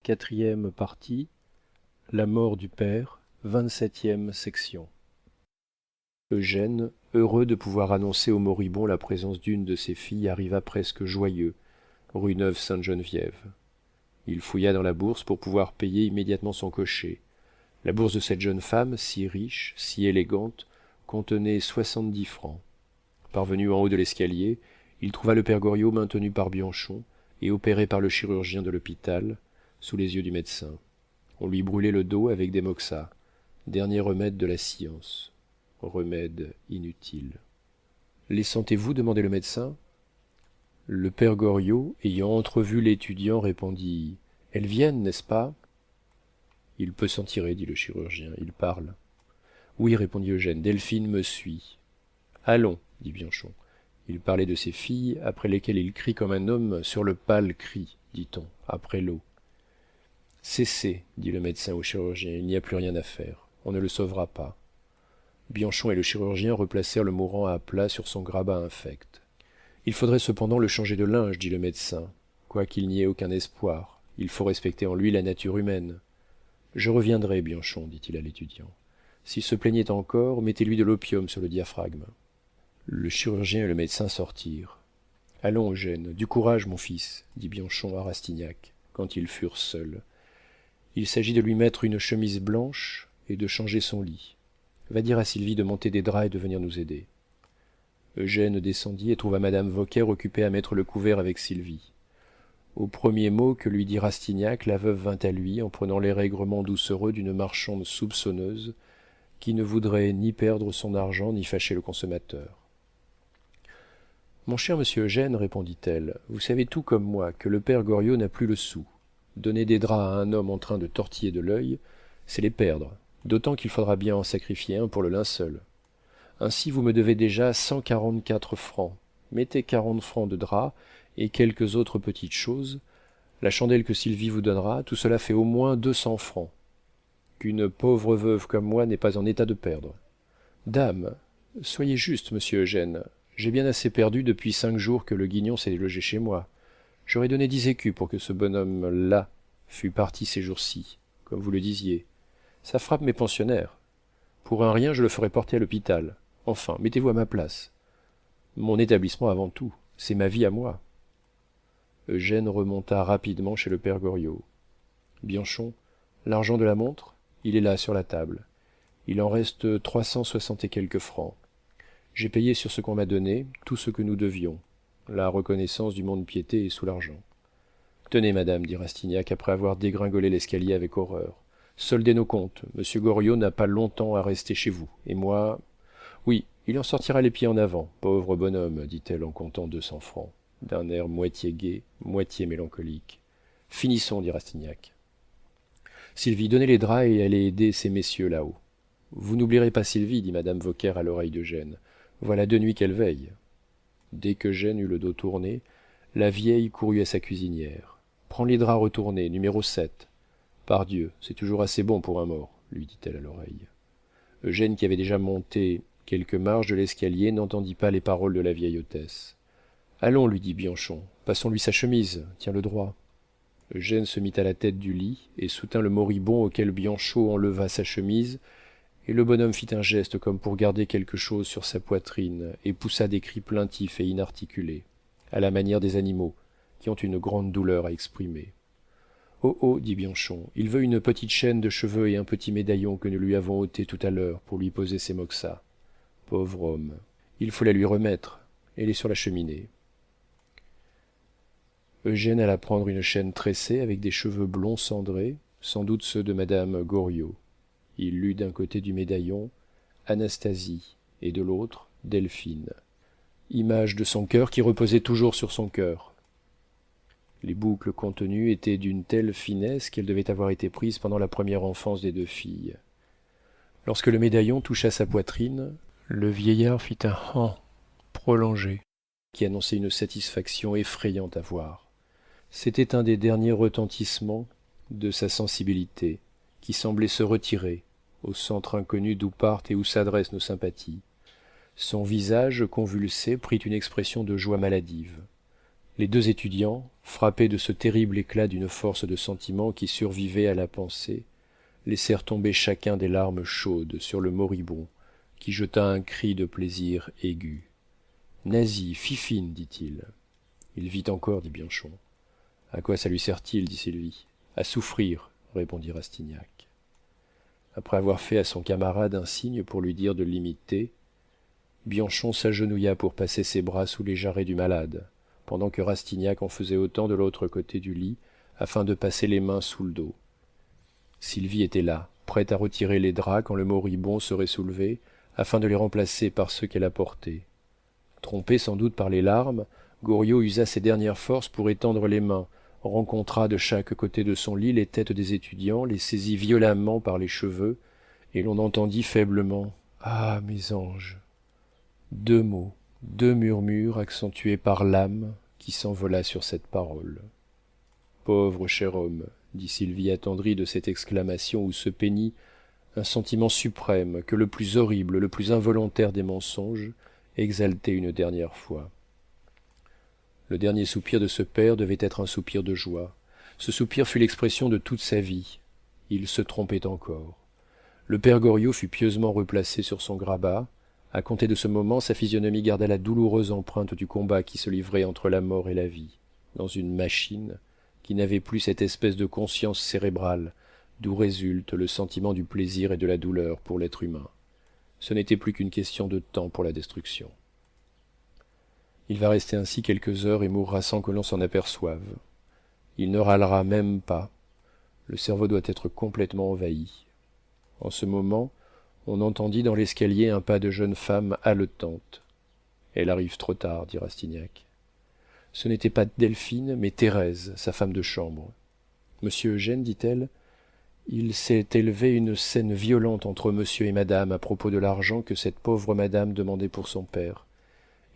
Quatrième partie. La mort du père, 27e section. Eugène, heureux de pouvoir annoncer au moribond la présence d'une de ses filles, arriva presque joyeux, rue Neuve-Sainte-Geneviève. Il fouilla dans la bourse pour pouvoir payer immédiatement son cocher. La bourse de cette jeune femme, si riche, si élégante, contenait 70 francs. Parvenu en haut de l'escalier, il trouva le père Goriot maintenu par Bianchon et opéré par le chirurgien de l'hôpital, sous les yeux du médecin. On lui brûlait le dos avec des moxas, dernier remède de la science. Remède inutile. Les sentez-vous demandait le médecin. Le père Goriot, ayant entrevu l'étudiant, répondit « Elles viennent, n'est-ce pas ?» Il peut s'en tirer, dit le chirurgien, il parle. Oui, répondit Eugène, Delphine me suit. Allons, dit Bianchon. Il parlait de ses filles, après lesquelles il crie comme un homme sur le pâle cri, dit-on, après l'eau. Cessez, dit le médecin au chirurgien, il n'y a plus rien à faire, on ne le sauvera pas. Bianchon et le chirurgien replacèrent le mourant à plat sur son grabat infect. Il faudrait cependant le changer de linge, dit le médecin, quoiqu'il n'y ait aucun espoir, il faut respecter en lui la nature humaine. Je reviendrai, Bianchon, dit-il à l'étudiant. S'il se plaignait encore, mettez-lui de l'opium sur le diaphragme. Le chirurgien et le médecin sortirent. Allons, Eugène, du courage, mon fils, dit Bianchon à Rastignac, quand ils furent seuls. Il s'agit de lui mettre une chemise blanche et de changer son lit. Va dire à Sylvie de monter des draps et de venir nous aider. Eugène descendit et trouva madame Vauquer occupée à mettre le couvert avec Sylvie. Au premier mot que lui dit Rastignac, la veuve vint à lui en prenant l'érègrement doucereux d'une marchande soupçonneuse qui ne voudrait ni perdre son argent ni fâcher le consommateur. Mon cher monsieur Eugène, répondit-elle, vous savez tout comme moi que le père Goriot n'a plus le sou. Donner des draps à un homme en train de tortiller de l'œil, c'est les perdre, d'autant qu'il faudra bien en sacrifier un pour le linceul. Ainsi vous me devez déjà 144 francs. Mettez 40 francs de draps et quelques autres petites choses. La chandelle que Sylvie vous donnera, tout cela fait au moins 200 francs. Qu'une pauvre veuve comme moi n'est pas en état de perdre. Dame, soyez juste, monsieur Eugène. J'ai bien assez perdu depuis 5 jours que le guignon s'est logé chez moi. J'aurais donné 10 écus pour que ce bonhomme-là fût parti ces jours-ci, comme vous le disiez. Ça frappe mes pensionnaires. Pour un rien, je le ferais porter à l'hôpital. Enfin, mettez-vous à ma place. Mon établissement avant tout, c'est ma vie à moi. Eugène remonta rapidement chez le père Goriot. Bianchon, l'argent de la montre, il est là sur la table. Il en reste 360 et quelques francs. J'ai payé sur ce qu'on m'a donné tout ce que nous devions. La reconnaissance du mont-de-piété est sous l'argent. Tenez, madame, dit Rastignac après avoir dégringolé l'escalier avec horreur. Soldez nos comptes. Monsieur Goriot n'a pas longtemps à rester chez vous. Et moi... Oui, il en sortira les pieds en avant, pauvre bonhomme, dit-elle en comptant 200 francs, d'un air moitié gai, moitié mélancolique. Finissons, dit Rastignac. Sylvie, donnez les draps et allez aider ces messieurs là-haut. Vous n'oublierez pas Sylvie, dit madame Vauquer à l'oreille d'Eugène. Voilà 2 nuits qu'elle veille. Dès qu'Eugène eut le dos tourné, la vieille courut à sa cuisinière. Prends les draps retournés, numéro 7. Pardieu, c'est toujours assez bon pour un mort, lui dit-elle à l'oreille. Eugène, qui avait déjà monté quelques marches de l'escalier, n'entendit pas les paroles de la vieille hôtesse. Allons, lui dit Bianchon, passons-lui sa chemise, tiens-le droit. Eugène se mit à la tête du lit et soutint le moribond auquel Bianchon enleva sa chemise, et le bonhomme fit un geste comme pour garder quelque chose sur sa poitrine et poussa des cris plaintifs et inarticulés, à la manière des animaux qui ont une grande douleur à exprimer. Oh oh, dit Bianchon, il veut une petite chaîne de cheveux et un petit médaillon que nous lui avons ôté tout à l'heure pour lui poser ses moxas. Pauvre homme, il faut la lui remettre, elle est sur la cheminée. Eugène alla prendre une chaîne tressée avec des cheveux blonds cendrés, sans doute ceux de madame Goriot. Il lut d'un côté du médaillon Anastasie et de l'autre Delphine, image de son cœur qui reposait toujours sur son cœur. Les boucles contenues étaient d'une telle finesse qu'elles devaient avoir été prises pendant la première enfance des 2 filles. Lorsque le médaillon toucha sa poitrine, le vieillard fit un « han » prolongé, qui annonçait une satisfaction effrayante à voir. C'était un des derniers retentissements de sa sensibilité, qui semblait se retirer, au centre inconnu d'où partent et où s'adressent nos sympathies. Son visage convulsé prit une expression de joie maladive. Les deux étudiants, frappés de ce terrible éclat d'une force de sentiment qui survivait à la pensée, laissèrent tomber chacun des larmes chaudes sur le moribond, qui jeta un cri de plaisir aigu. Nasie, fifine, dit-il. Il vit encore, dit Bianchon. À quoi ça lui sert-il, dit Sylvie. À souffrir, répondit Rastignac. Après avoir fait à son camarade un signe pour lui dire de l'imiter, Bianchon s'agenouilla pour passer ses bras sous les jarrets du malade, pendant que Rastignac en faisait autant de l'autre côté du lit, afin de passer les mains sous le dos. Sylvie était là, prête à retirer les draps quand le moribond serait soulevé, afin de les remplacer par ceux qu'elle apportait. Trompé sans doute par les larmes, Goriot usa ses dernières forces pour étendre les mains, rencontra de chaque côté de son lit les têtes des étudiants, les saisit violemment par les cheveux, et l'on entendit faiblement « Ah, mes anges !» Deux mots, deux murmures accentués par l'âme qui s'envola sur cette parole. « Pauvre cher homme !» dit Sylvie attendrie de cette exclamation où se peignit un sentiment suprême que le plus horrible, le plus involontaire des mensonges exaltait une dernière fois. Le dernier soupir de ce père devait être un soupir de joie. Ce soupir fut l'expression de toute sa vie. Il se trompait encore. Le père Goriot fut pieusement replacé sur son grabat. À compter de ce moment, sa physionomie garda la douloureuse empreinte du combat qui se livrait entre la mort et la vie, dans une machine qui n'avait plus cette espèce de conscience cérébrale d'où résulte le sentiment du plaisir et de la douleur pour l'être humain. Ce n'était plus qu'une question de temps pour la destruction. Il va rester ainsi quelques heures et mourra sans que l'on s'en aperçoive. Il ne râlera même pas. Le cerveau doit être complètement envahi. En ce moment, on entendit dans l'escalier un pas de jeune femme haletante. Elle arrive trop tard, dit Rastignac. Ce n'était pas Delphine, mais Thérèse, sa femme de chambre. Monsieur Eugène, dit-elle, il s'est élevé une scène violente entre monsieur et madame à propos de l'argent que cette pauvre madame demandait pour son père.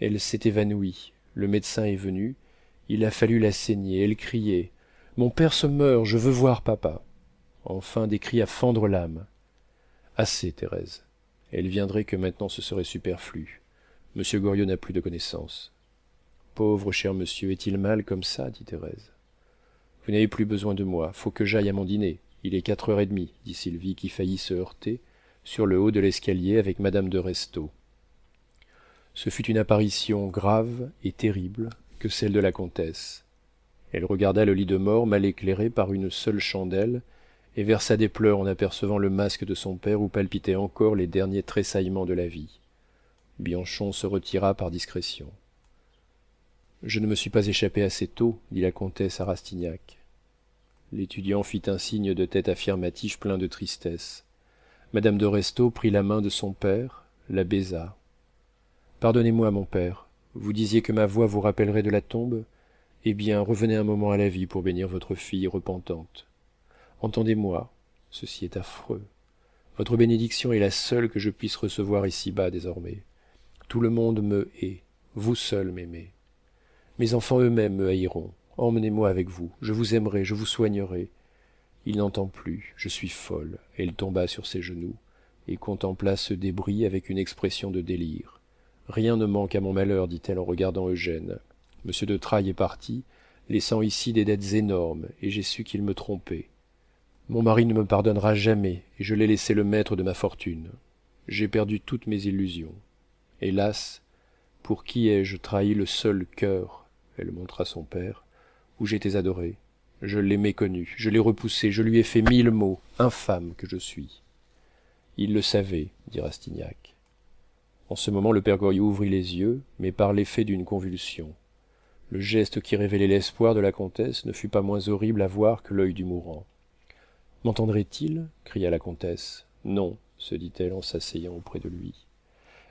Elle s'est évanouie, le médecin est venu, il a fallu la saigner, elle criait « Mon père se meurt, je veux voir papa !» Enfin des cris à fendre l'âme. Assez, Thérèse. Elle viendrait que maintenant ce serait superflu. Monsieur Goriot n'a plus de connaissances. Pauvre cher monsieur, est-il mal comme ça, dit Thérèse. Vous n'avez plus besoin de moi, faut que j'aille à mon dîner. Il est 4h30, dit Sylvie qui faillit se heurter sur le haut de l'escalier avec madame de Restaud. Ce fut une apparition grave et terrible que celle de la comtesse. Elle regarda le lit de mort mal éclairé par une seule chandelle et versa des pleurs en apercevant le masque de son père où palpitaient encore les derniers tressaillements de la vie. Bianchon se retira par discrétion. « Je ne me suis pas échappé assez tôt, dit la comtesse à Rastignac. L'étudiant fit un signe de tête affirmatif plein de tristesse. Madame de Restaud prit la main de son père, la baisa. « Pardonnez-moi, mon père, vous disiez que ma voix vous rappellerait de la tombe ? Eh bien, revenez un moment à la vie pour bénir votre fille repentante. Entendez-moi, ceci est affreux. Votre bénédiction est la seule que je puisse recevoir ici-bas désormais. Tout le monde me hait, vous seul m'aimez. Mes enfants eux-mêmes me haïront. Emmenez-moi avec vous, je vous aimerai, je vous soignerai. » Il n'entend plus, je suis folle. Elle tomba sur ses genoux et contempla ce débris avec une expression de délire. Rien ne manque à mon malheur, dit-elle en regardant Eugène. Monsieur de Trailles est parti, laissant ici des dettes énormes, et j'ai su qu'il me trompait. Mon mari ne me pardonnera jamais, et je l'ai laissé le maître de ma fortune. J'ai perdu toutes mes illusions. Hélas, pour qui ai-je trahi le seul cœur, elle montra son père, où j'étais adorée. Je l'ai méconnu, je l'ai repoussé, je lui ai fait 1000 maux, infâme que je suis. Il le savait, dit Rastignac. En ce moment, le père Goriot ouvrit les yeux, mais par l'effet d'une convulsion. Le geste qui révélait l'espoir de la comtesse ne fut pas moins horrible à voir que l'œil du mourant. « M'entendrait-il » cria la comtesse. « Non, » se dit-elle en s'asseyant auprès de lui.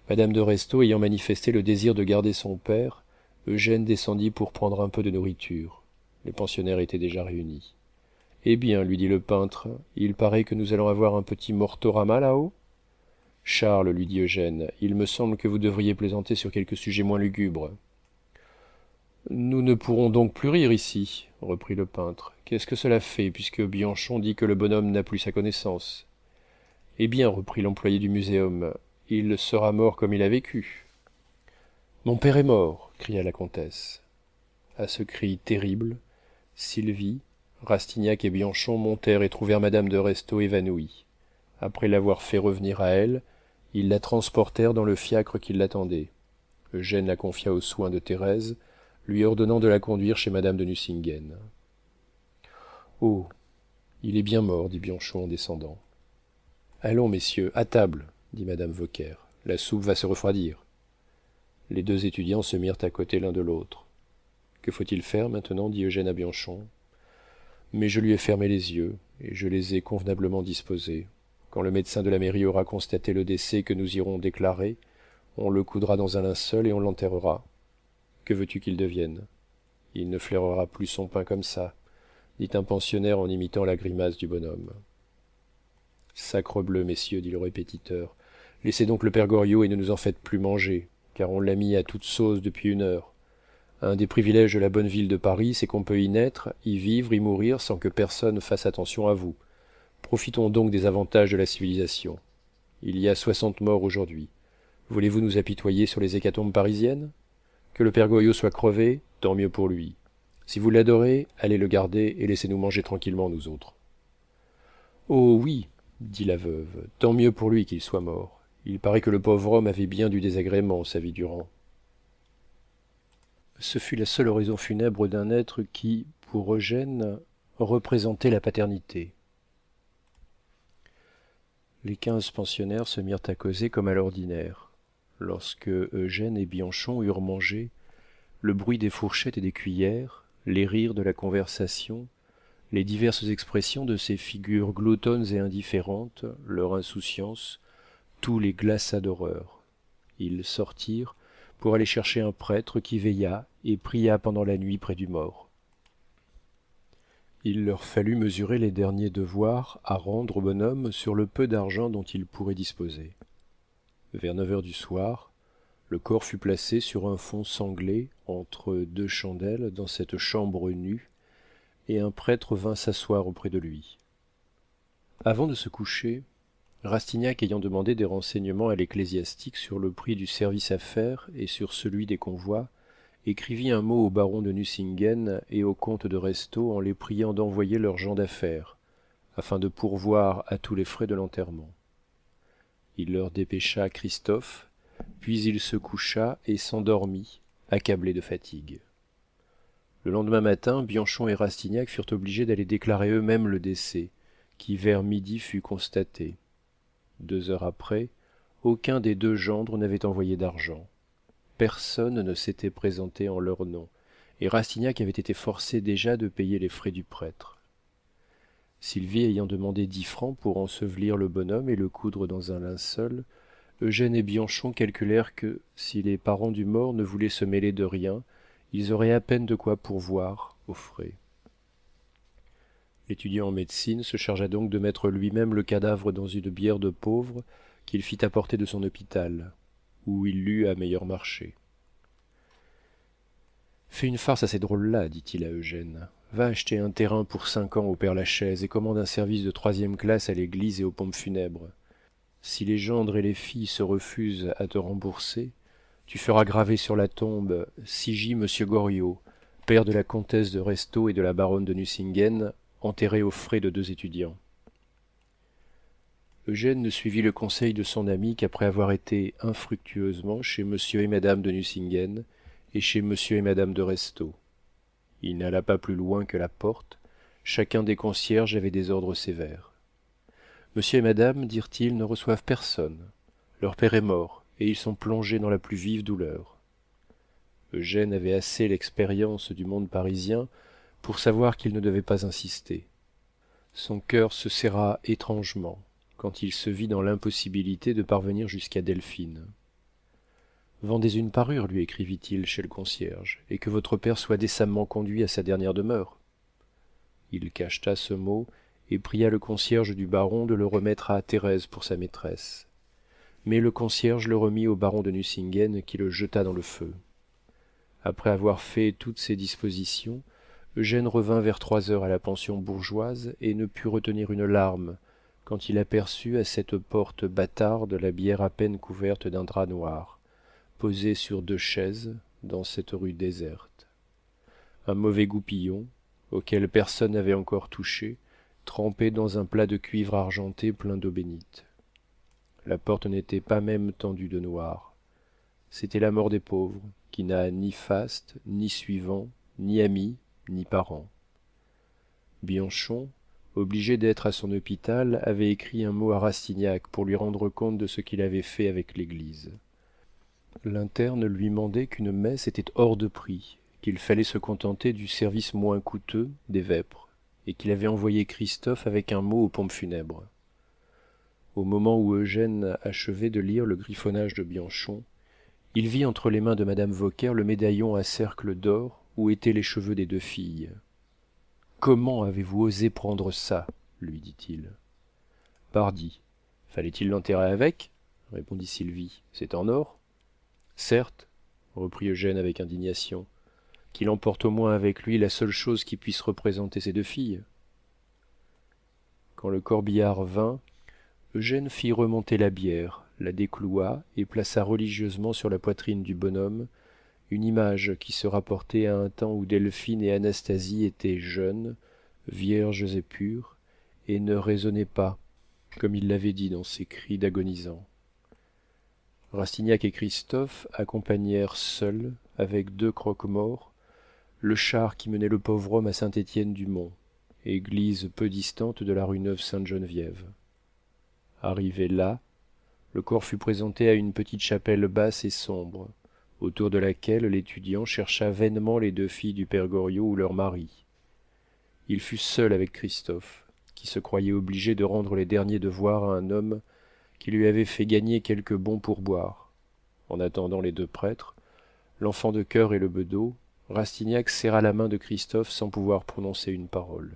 Madame de Restaud ayant manifesté le désir de garder son père, Eugène descendit pour prendre un peu de nourriture. Les pensionnaires étaient déjà réunis. « Eh bien, lui dit le peintre, il paraît que nous allons avoir un petit mortorama là-haut ?» Charles, lui dit Eugène, il me semble que vous devriez plaisanter sur quelque sujet moins lugubre. Nous ne pourrons donc plus rire ici, reprit le peintre. Qu'est-ce que cela fait, puisque Bianchon dit que le bonhomme n'a plus sa connaissance? Eh bien, reprit l'employé du muséum, il sera mort comme il a vécu. Mon père est mort, cria la comtesse. à ce cri terrible, Sylvie, Rastignac et Bianchon montèrent et trouvèrent madame de Restaud évanouie. Après l'avoir fait revenir à elle, ils la transportèrent dans le fiacre qui l'attendait. Eugène la confia aux soins de Thérèse, lui ordonnant de la conduire chez madame de Nucingen. Oh, il est bien mort, dit Bianchon en descendant. Allons, messieurs, à table, dit madame Vauquer. La soupe va se refroidir. Les deux étudiants se mirent à côté l'un de l'autre. Que faut-il faire maintenant, dit Eugène à Bianchon. Mais je lui ai fermé les yeux, et je les ai convenablement disposés. Quand le médecin de la mairie aura constaté le décès que nous irons déclarer, on le coudra dans un linceul et on l'enterrera. Que veux-tu qu'il devienne? Il ne flairera plus son pain comme ça, dit un pensionnaire en imitant la grimace du bonhomme. Sacrebleu, messieurs, dit le répétiteur, laissez donc le père Goriot et ne nous en faites plus manger, car on l'a mis à toute sauce depuis 1 heure. Un des privilèges de la bonne ville de Paris, c'est qu'on peut y naître, y vivre, y mourir sans que personne fasse attention à vous. Profitons donc des avantages de la civilisation. Il y a 60 morts aujourd'hui. Voulez-vous nous apitoyer sur les hécatombes parisiennes? Que le père Goriot soit crevé, tant mieux pour lui. Si vous l'adorez, allez le garder et laissez-nous manger tranquillement, nous autres. Oh oui, dit la veuve, tant mieux pour lui qu'il soit mort. Il paraît que le pauvre homme avait bien du désagrément sa vie durant. Ce fut la seule oraison funèbre d'un être qui, pour Eugène, représentait la paternité. Les 15 pensionnaires se mirent à causer comme à l'ordinaire. Lorsque Eugène et Bianchon eurent mangé, le bruit des fourchettes et des cuillères, les rires de la conversation, les diverses expressions de ces figures gloutonnes et indifférentes, leur insouciance, tout les glaça d'horreur. Ils sortirent pour aller chercher un prêtre qui veilla et pria pendant la nuit près du mort. Il leur fallut mesurer les derniers devoirs à rendre au bonhomme sur le peu d'argent dont ils pourraient disposer. Vers 9 heures du soir, le corps fut placé sur un fond sanglé entre 2 chandelles dans cette chambre nue, et un prêtre vint s'asseoir auprès de lui. Avant de se coucher, Rastignac ayant demandé des renseignements à l'ecclésiastique sur le prix du service à faire et sur celui des convois, écrivit un mot au baron de Nucingen et au comte de Restaud en les priant d'envoyer leurs gens d'affaires, afin de pourvoir à tous les frais de l'enterrement. Il leur dépêcha Christophe, puis il se coucha et s'endormit, accablé de fatigue. Le lendemain matin, Bianchon et Rastignac furent obligés d'aller déclarer eux-mêmes le décès, qui vers midi fut constaté. 2 heures après, aucun des 2 gendres n'avait envoyé d'argent. Personne ne s'était présenté en leur nom, et Rastignac avait été forcé déjà de payer les frais du prêtre. Sylvie ayant demandé 10 francs pour ensevelir le bonhomme et le coudre dans un linceul, Eugène et Bianchon calculèrent que, si les parents du mort ne voulaient se mêler de rien, ils auraient à peine de quoi pourvoir aux frais. L'étudiant en médecine se chargea donc de mettre lui-même le cadavre dans une bière de pauvre qu'il fit apporter de son hôpital, où il lut à meilleur marché. Fais une farce à ces drôles-là, dit-il à Eugène. Va acheter un terrain pour 5 ans au Père-Lachaise et commande un service de 3e classe à l'église et aux pompes funèbres. Si les gendres et les filles se refusent à te rembourser, tu feras graver sur la tombe Sigy Monsieur Goriot, père de la comtesse de Restaud et de la baronne de Nucingen, enterré aux frais de 2 étudiants. Eugène ne suivit le conseil de son ami qu'après avoir été infructueusement chez monsieur et madame de Nucingen et chez monsieur et madame de Restaud. Il n'alla pas plus loin que la porte, chacun des concierges avait des ordres sévères. Monsieur et madame, dirent-ils, ne reçoivent personne. Leur père est mort, et ils sont plongés dans la plus vive douleur. Eugène avait assez l'expérience du monde parisien pour savoir qu'il ne devait pas insister. Son cœur se serra étrangement quand il se vit dans l'impossibilité de parvenir jusqu'à Delphine. Vendez une parure, lui écrivit-il chez le concierge, et que votre père soit décemment conduit à sa dernière demeure. Il cacheta ce mot et pria le concierge du baron de le remettre à Thérèse pour sa maîtresse. Mais le concierge le remit au baron de Nucingen qui le jeta dans le feu. Après avoir fait toutes ces dispositions, Eugène revint vers 3 heures à la pension bourgeoise et ne put retenir une larme quand il aperçut à cette porte bâtarde la bière à peine couverte d'un drap noir, posée sur 2 chaises dans cette rue déserte. un mauvais goupillon, auquel personne n'avait encore touché, trempé dans un plat de cuivre argenté plein d'eau bénite. La porte n'était pas même tendue de noir. C'était la mort des pauvres, qui n'a ni faste, ni suivant, ni amis, ni parents. Bianchon, obligé d'être à son hôpital, avait écrit un mot à Rastignac pour lui rendre compte de ce qu'il avait fait avec l'église. L'interne lui mandait qu'une messe était hors de prix, qu'il fallait se contenter du service moins coûteux, des vêpres, et qu'il avait envoyé Christophe avec un mot aux pompes funèbres. Au moment où Eugène achevait de lire le griffonnage de Bianchon, il vit entre les mains de madame Vauquer le médaillon à cercle d'or où étaient les cheveux des deux filles. « Comment avez-vous osé prendre ça ?» lui dit-il. « Pardi, fallait-il l'enterrer avec ?» répondit Sylvie. « C'est en or ?» « Certes, » reprit Eugène avec indignation, « qu'il emporte au moins avec lui la seule chose qui puisse représenter ses deux filles. » Quand le corbillard vint, Eugène fit remonter la bière, la décloua et plaça religieusement sur la poitrine du bonhomme une image qui se rapportait à un temps où Delphine et Anastasie étaient jeunes, vierges et pures, et ne raisonnaient pas, comme il l'avait dit dans ses cris d'agonisants. Rastignac et Christophe accompagnèrent seuls, avec deux croque-morts, le char qui menait le pauvre homme à Saint-Étienne-du-Mont, église peu distante de la rue Neuve-Sainte-Geneviève. Arrivé là, le corps fut présenté à une petite chapelle basse et sombre, autour de laquelle l'étudiant chercha vainement les deux filles du père Goriot ou leurs maris. Il fut seul avec Christophe, qui se croyait obligé de rendre les derniers devoirs à un homme qui lui avait fait gagner quelques bons pourboires. En attendant les deux prêtres, l'enfant de chœur et le bedeau, Rastignac serra la main de Christophe sans pouvoir prononcer une parole.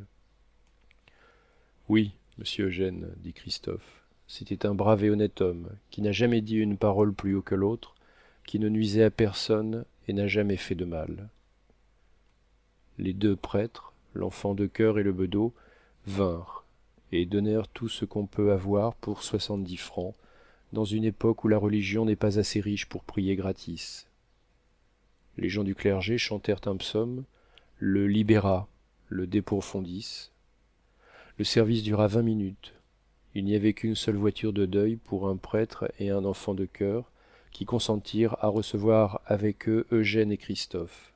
« Oui, monsieur Eugène, dit Christophe, c'était un brave et honnête homme, qui n'a jamais dit une parole plus haut que l'autre, qui ne nuisait à personne et n'a jamais fait de mal. » Les deux prêtres, l'enfant de chœur et le bedeau, vinrent et donnèrent tout ce qu'on peut avoir pour 70 francs, dans une époque où la religion n'est pas assez riche pour prier gratis. Les gens du clergé chantèrent un psaume, le libéra, le de profundis. Le service dura 20 minutes. Il n'y avait qu'une seule voiture de deuil pour un prêtre et un enfant de chœur, qui consentirent à recevoir avec eux Eugène et Christophe.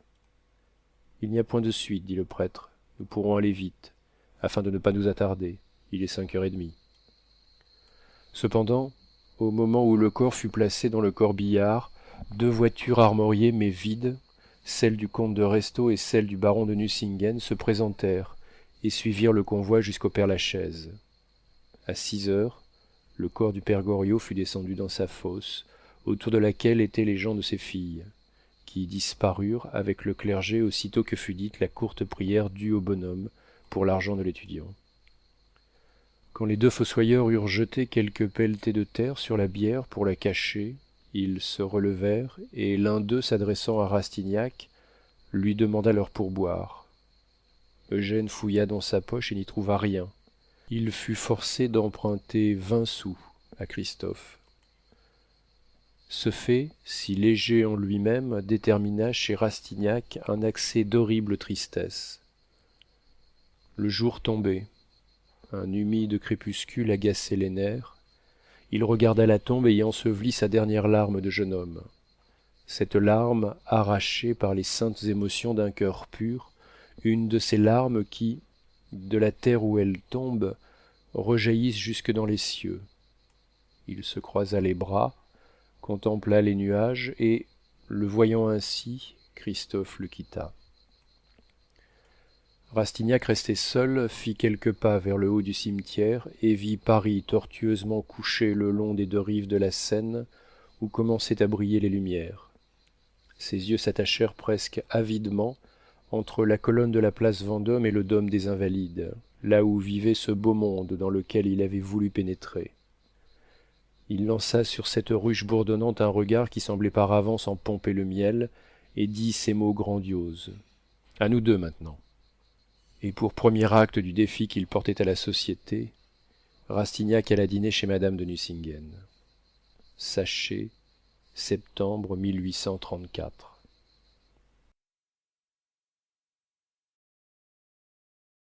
« Il n'y a point de suite, dit le prêtre, nous pourrons aller vite, afin de ne pas nous attarder. Il est 5h30. » Cependant, au moment où le corps fut placé dans le corbillard, deux voitures armoriées mais vides, celle du comte de Restaud et celle du baron de Nucingen, se présentèrent et suivirent le convoi jusqu'au Père-Lachaise. À 6h, le corps du père Goriot fut descendu dans sa fosse, autour de laquelle étaient les gens de ses filles, qui disparurent avec le clergé aussitôt que fut dite la courte prière due au bonhomme pour l'argent de l'étudiant. Quand les deux fossoyeurs eurent jeté quelques pelletées de terre sur la bière pour la cacher, ils se relevèrent, et l'un d'eux, s'adressant à Rastignac, lui demanda leur pourboire. Eugène fouilla dans sa poche et n'y trouva rien. Il fut forcé d'emprunter 20 sous à Christophe. Ce fait, si léger en lui-même, détermina chez Rastignac un accès d'horrible tristesse. Le jour tombait. Un humide crépuscule agaçait les nerfs. Il regarda la tombe et y ensevelit sa dernière larme de jeune homme. Cette larme, arrachée par les saintes émotions d'un cœur pur, une de ces larmes qui, de la terre où elles tombent, rejaillissent jusque dans les cieux. Il se croisa les bras, contempla les nuages, et, le voyant ainsi, Christophe le quitta. Rastignac, resté seul, fit quelques pas vers le haut du cimetière et vit Paris tortueusement couché le long des deux rives de la Seine où commençaient à briller les lumières. Ses yeux s'attachèrent presque avidement entre la colonne de la place Vendôme et le dôme des Invalides, là où vivait ce beau monde dans lequel il avait voulu pénétrer. Il lança sur cette ruche bourdonnante un regard qui semblait par avance en pomper le miel, et dit ces mots grandioses. « À nous deux maintenant. » Et pour premier acte du défi qu'il portait à la société, Rastignac alla dîner chez madame de Nucingen. Sachet, septembre 1834.